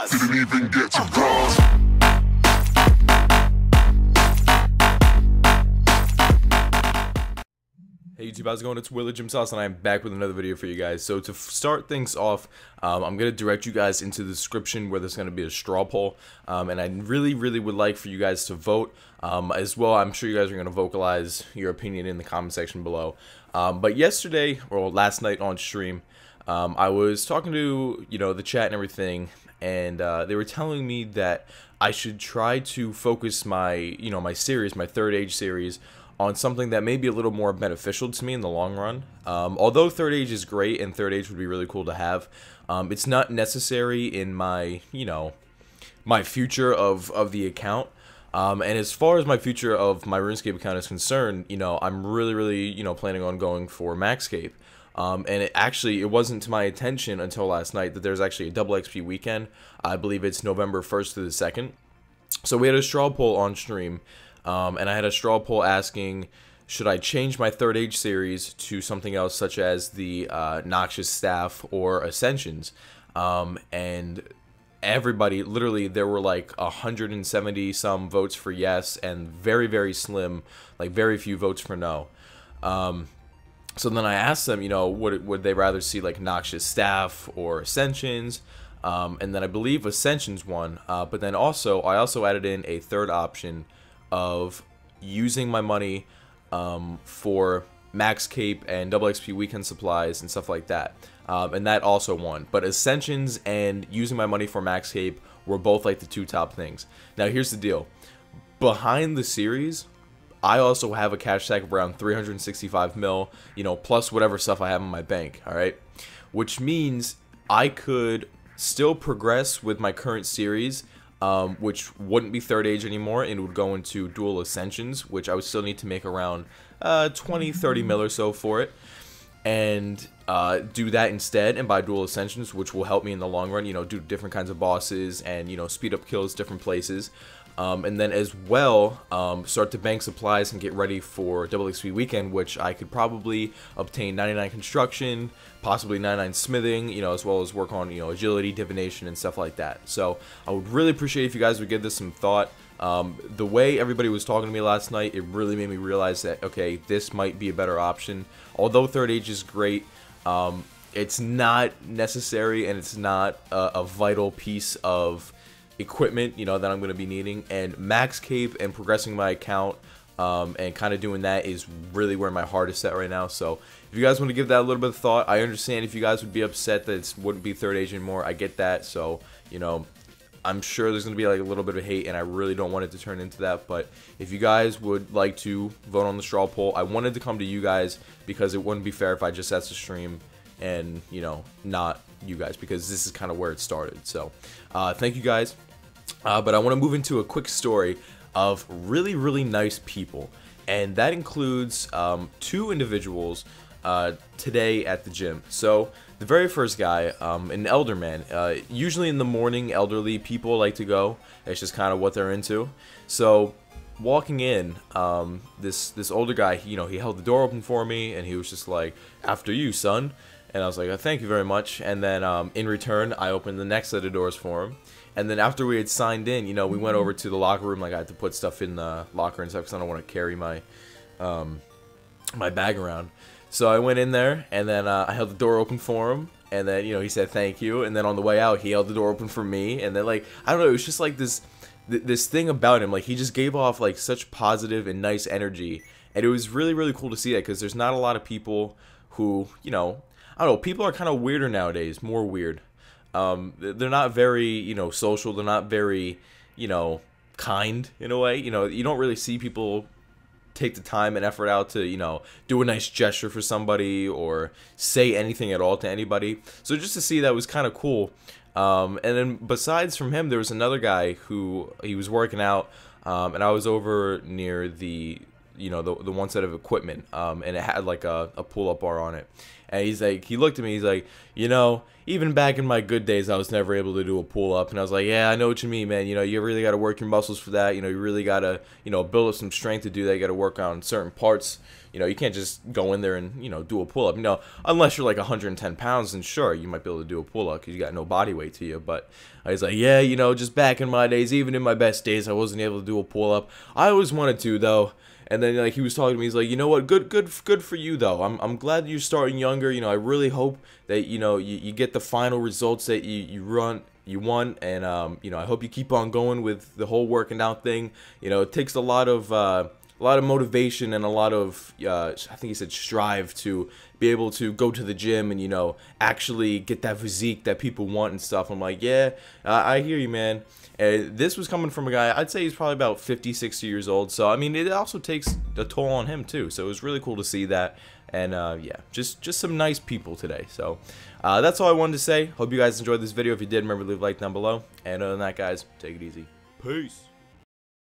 bars. Didn't even get to bras. Hey YouTube, how's it going? It's Will of JimSauce, and I'm back with another video for you guys. So to start things off, I'm going to direct you guys into the description where there's going to be a straw poll, and I really would like for you guys to vote as well. I'm sure you guys are going to vocalize your opinion in the comment section below. But yesterday, or last night on stream, I was talking to, the chat and everything, and they were telling me that I should try to focus my, my series, my Third Age series, on something that may be a little more beneficial to me in the long run. Although Third Age is great and Third Age would be really cool to have, it's not necessary in my, my future of the account. And as far as my future of my Runescape account is concerned, I'm really, planning on going for Maxcape. And it wasn't to my attention until last night that there's actually a double XP weekend. I believe it's November 1st to the 2nd. So we had a straw poll on stream. And I had a straw poll asking, should I change my Third Age series to something else such as the Noxious Staff or Ascensions? And everybody, literally, there were like 170 some votes for yes and very slim, like very few votes for no. So then I asked them, would they rather see like Noxious Staff or Ascensions? And then I believe Ascensions won, but then I also added in a third option of using my money for Maxcape and double XP weekend supplies and stuff like that, and that also won. But Ascensions and using my money for Maxcape were both like the two top things. Now here's the deal: behind the series, I also have a cash stack of around 365 mil, plus whatever stuff I have in my bank. All right, which means I could still progress with my current series. Which wouldn't be Third Age anymore, and it would go into Dual Ascensions, which I would still need to make around 20-30 mil or so for it, and do that instead and buy Dual Ascensions, which will help me in the long run, do different kinds of bosses and, speed up kills different places. And then as well, start to bank supplies and get ready for double XP weekend, which I could probably obtain 99 construction, possibly 99 smithing, as well as work on, agility, divination, and stuff like that. So I would really appreciate if you guys would give this some thought. The way everybody was talking to me last night, it really made me realize that, okay, this might be a better option. Although Third Age is great, it's not necessary, and it's not a vital piece of equipment that I'm going to be needing. And Maxcape and progressing my account and kind of doing that is really where my heart is set right now. So if you guys want to give that a little bit of thought, I understand if you guys would be upset that it wouldn't be Third Age anymore. I get that. So I'm sure there's going to be like a little bit of hate, and I really don't want it to turn into that. But if you guys would like to vote on the straw poll, I wanted to come to you guys because it wouldn't be fair if I just asked to stream and not you guys, because this is kind of where it started. So thank you guys, but I want to move into a quick story of really nice people, and that includes two individuals today at the gym. So the very first guy, an elder man. Usually in the morning, elderly people like to go. It's just kind of what they're into. So walking in, this older guy, he held the door open for me, and he was just like, "After you, son." And I was like, "Oh, thank you very much." And then in return, I opened the next set of doors for him. And then after we had signed in, we went over to the locker room. Like, I had to put stuff in the locker and stuff because I don't want to carry my my bag around. So I went in there, and then I held the door open for him. And then, he said thank you. And then on the way out, he held the door open for me. And then, like, I don't know, it was just like this thing about him. Like, he just gave off like such positive and nice energy. And it was really cool to see that, because there's not a lot of people who, I don't know, people are kind of weirder nowadays, more weird. They're not very, social. They're not very, kind in a way. You don't really see people take the time and effort out to, do a nice gesture for somebody or say anything at all to anybody. So just to see that was kind of cool. And then besides from him, there was another guy who he was working out, and I was over near the one set of equipment, and it had like a pull-up bar on it. And he's like, he looked at me, he's like, you know, even back in my good days, I was never able to do a pull-up. And I was like, yeah, I know what you mean, man. You know, you really got to work your muscles for that. You know, you really got to, you know, build up some strength to do that. You got to work on certain parts. You know, you can't just go in there and, you know, do a pull-up. You know, unless you're like 110 pounds, and sure, you might be able to do a pull-up because you got no body weight to you. But I was like, yeah, you know, just back in my days, even in my best days, I wasn't able to do a pull-up. I always wanted to, though. And then, like, he was talking to me, he's like, you know what, good for you, though. I'm glad that you're starting younger. You know, I really hope that, you know, you get the final results that you want, and, you know, I hope you keep on going with the whole working out thing. You know, it takes a lot of motivation and a lot of, I think he said strive to be able to go to the gym and, you know, actually get that physique that people want and stuff. I'm like, yeah, I hear you, man. And this was coming from a guy, I'd say he's probably about 50, 60 years old. So, I mean, it also takes a toll on him, too. So, it was really cool to see that. And, yeah, just some nice people today. So, that's all I wanted to say. Hope you guys enjoyed this video. If you did, remember to leave a like down below. And other than that, guys, take it easy. Peace.